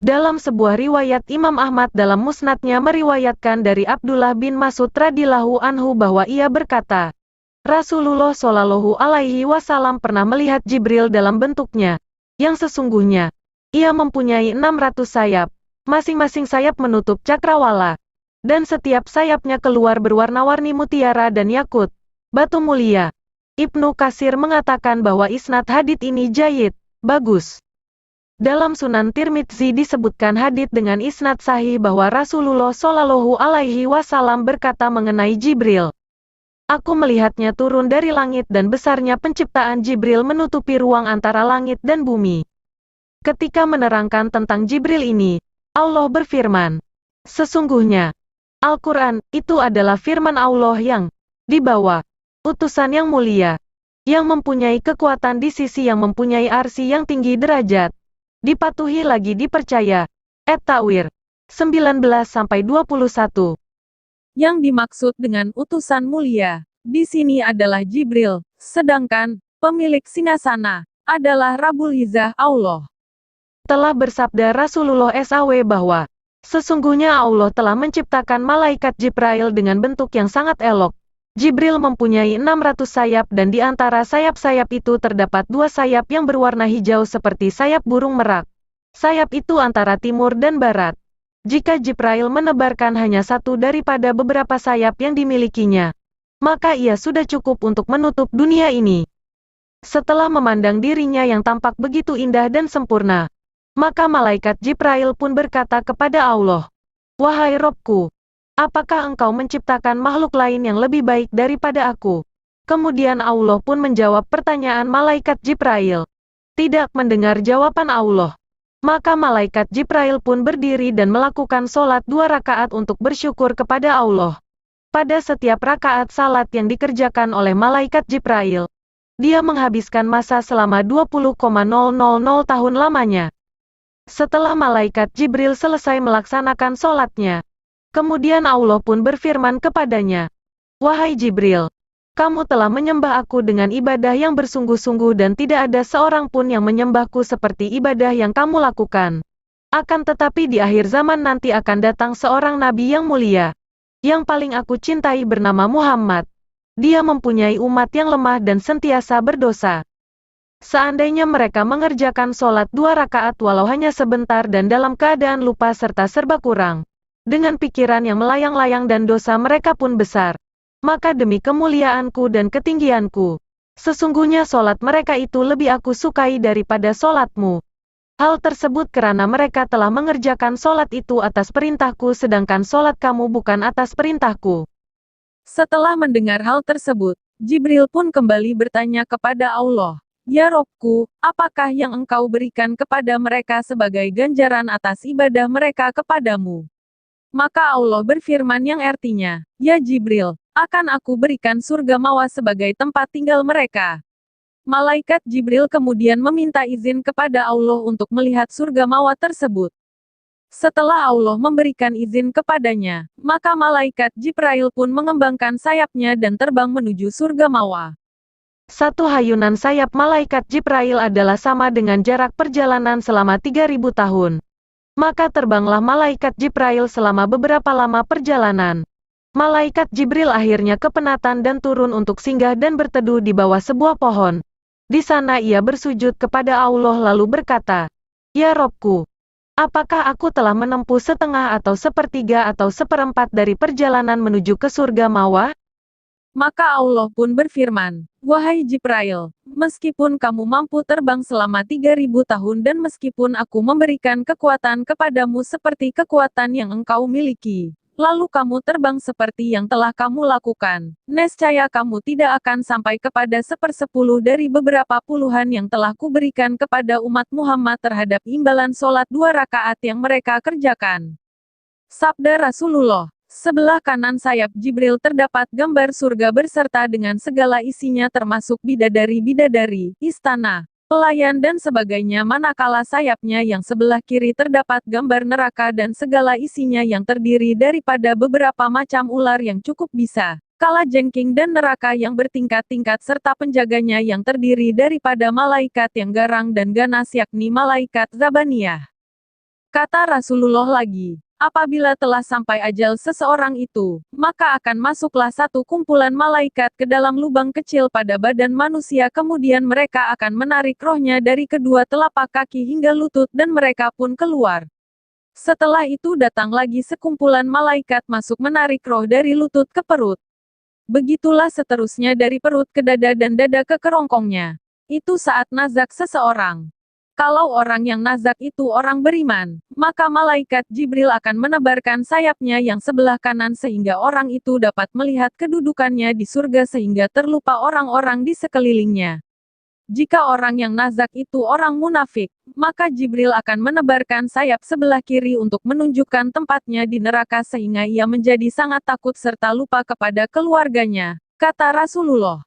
Dalam sebuah riwayat Imam Ahmad dalam musnadnya meriwayatkan dari Abdullah bin Mas'ud radhiyallahu anhu bahwa ia berkata, Rasulullah Shallallahu Alaihi Wasallam pernah melihat Jibril dalam bentuknya, yang sesungguhnya, ia mempunyai 600 sayap, masing-masing sayap menutup cakrawala, dan setiap sayapnya keluar berwarna-warni mutiara dan yakut, batu mulia. Ibnu Katsir mengatakan bahwa isnad hadits ini jayyid, bagus. Dalam Sunan Tirmidzi disebutkan hadits dengan isnad sahih bahwa Rasulullah Shallallahu Alaihi Wasallam berkata mengenai Jibril, Aku melihatnya turun dari langit dan besarnya penciptaan Jibril menutupi ruang antara langit dan bumi. Ketika menerangkan tentang Jibril ini, Allah berfirman, Sesungguhnya, Al-Quran itu adalah firman Allah yang dibawa utusan yang mulia, yang mempunyai kekuatan di sisi yang mempunyai arsy yang tinggi derajat, dipatuhi lagi dipercaya. At-Ta'wir 19-21. Yang dimaksud dengan utusan mulia di sini adalah Jibril, sedangkan pemilik singgasana adalah Rabbul Izzah Allah. Telah bersabda Rasulullah SAW bahwa sesungguhnya Allah telah menciptakan malaikat Jibril dengan bentuk yang sangat elok. Jibril mempunyai 600 sayap dan di antara sayap-sayap itu terdapat 2 sayap yang berwarna hijau seperti sayap burung merak. Sayap itu antara timur dan barat. Jika Jibril menebarkan hanya satu daripada beberapa sayap yang dimilikinya, maka ia sudah cukup untuk menutup dunia ini. Setelah memandang dirinya yang tampak begitu indah dan sempurna, maka malaikat Jibril pun berkata kepada Allah, Wahai Robku, apakah engkau menciptakan makhluk lain yang lebih baik daripada aku? Kemudian Allah pun menjawab pertanyaan malaikat Jibril. Tidak mendengar jawaban Allah, maka malaikat Jibril pun berdiri dan melakukan sholat 2 rakaat untuk bersyukur kepada Allah. Pada setiap rakaat salat yang dikerjakan oleh malaikat Jibril, dia menghabiskan masa selama 20,000 tahun lamanya. Setelah malaikat Jibril selesai melaksanakan sholatnya, kemudian Allah pun berfirman kepadanya, Wahai Jibril, kamu telah menyembah aku dengan ibadah yang bersungguh-sungguh dan tidak ada seorang pun yang menyembahku seperti ibadah yang kamu lakukan. Akan tetapi di akhir zaman nanti akan datang seorang nabi yang mulia, yang paling aku cintai bernama Muhammad. Dia mempunyai umat yang lemah dan sentiasa berdosa. Seandainya mereka mengerjakan sholat 2 rakaat walau hanya sebentar dan dalam keadaan lupa serta serba kurang, dengan pikiran yang melayang-layang dan dosa mereka pun besar, maka demi kemuliaanku dan ketinggianku, sesungguhnya sholat mereka itu lebih aku sukai daripada sholatmu. Hal tersebut karena mereka telah mengerjakan sholat itu atas perintahku sedangkan sholat kamu bukan atas perintahku. Setelah mendengar hal tersebut, Jibril pun kembali bertanya kepada Allah, Ya Robku, apakah yang engkau berikan kepada mereka sebagai ganjaran atas ibadah mereka kepadamu? Maka Allah berfirman yang artinya, Ya Jibril, akan aku berikan surga Mawa sebagai tempat tinggal mereka. Malaikat Jibril kemudian meminta izin kepada Allah untuk melihat surga Mawa tersebut. Setelah Allah memberikan izin kepadanya, maka malaikat Jibril pun mengembangkan sayapnya dan terbang menuju surga Mawa. Satu hayunan sayap malaikat Jibril adalah sama dengan jarak perjalanan selama 3000 tahun. Maka terbanglah malaikat Jibril selama beberapa lama perjalanan. Malaikat Jibril akhirnya kepenatan dan turun untuk singgah dan berteduh di bawah sebuah pohon. Di sana ia bersujud kepada Allah lalu berkata, Ya Robku, apakah aku telah menempuh setengah atau sepertiga atau seperempat dari perjalanan menuju ke surga Mawa? Maka Allah pun berfirman, Wahai Jibril, meskipun kamu mampu terbang selama 3000 tahun dan meskipun aku memberikan kekuatan kepadamu seperti kekuatan yang engkau miliki, lalu kamu terbang seperti yang telah kamu lakukan, nescaya kamu tidak akan sampai kepada 1/10 dari beberapa puluhan yang telah kuberikan kepada umat Muhammad terhadap imbalan sholat 2 rakaat yang mereka kerjakan. Sabda Rasulullah. Sebelah kanan sayap Jibril terdapat gambar surga berserta dengan segala isinya termasuk bidadari-bidadari, istana, pelayan dan sebagainya manakala sayapnya yang sebelah kiri terdapat gambar neraka dan segala isinya yang terdiri daripada beberapa macam ular yang cukup bisa kalajengking dan neraka yang bertingkat-tingkat serta penjaganya yang terdiri daripada malaikat yang garang dan ganas yakni malaikat Zabaniyah. Kata Rasulullah lagi, apabila telah sampai ajal seseorang itu, maka akan masuklah satu kumpulan malaikat ke dalam lubang kecil pada badan manusia, kemudian mereka akan menarik rohnya dari kedua telapak kaki hingga lutut dan mereka pun keluar. Setelah itu datang lagi sekumpulan malaikat masuk menarik roh dari lutut ke perut. Begitulah seterusnya dari perut ke dada dan dada ke kerongkongnya. Itu saat nazak seseorang. Kalau orang yang nazak itu orang beriman, maka malaikat Jibril akan menebarkan sayapnya yang sebelah kanan sehingga orang itu dapat melihat kedudukannya di surga sehingga terlupa orang-orang di sekelilingnya. Jika orang yang nazak itu orang munafik, maka Jibril akan menebarkan sayap sebelah kiri untuk menunjukkan tempatnya di neraka sehingga ia menjadi sangat takut serta lupa kepada keluarganya, kata Rasulullah.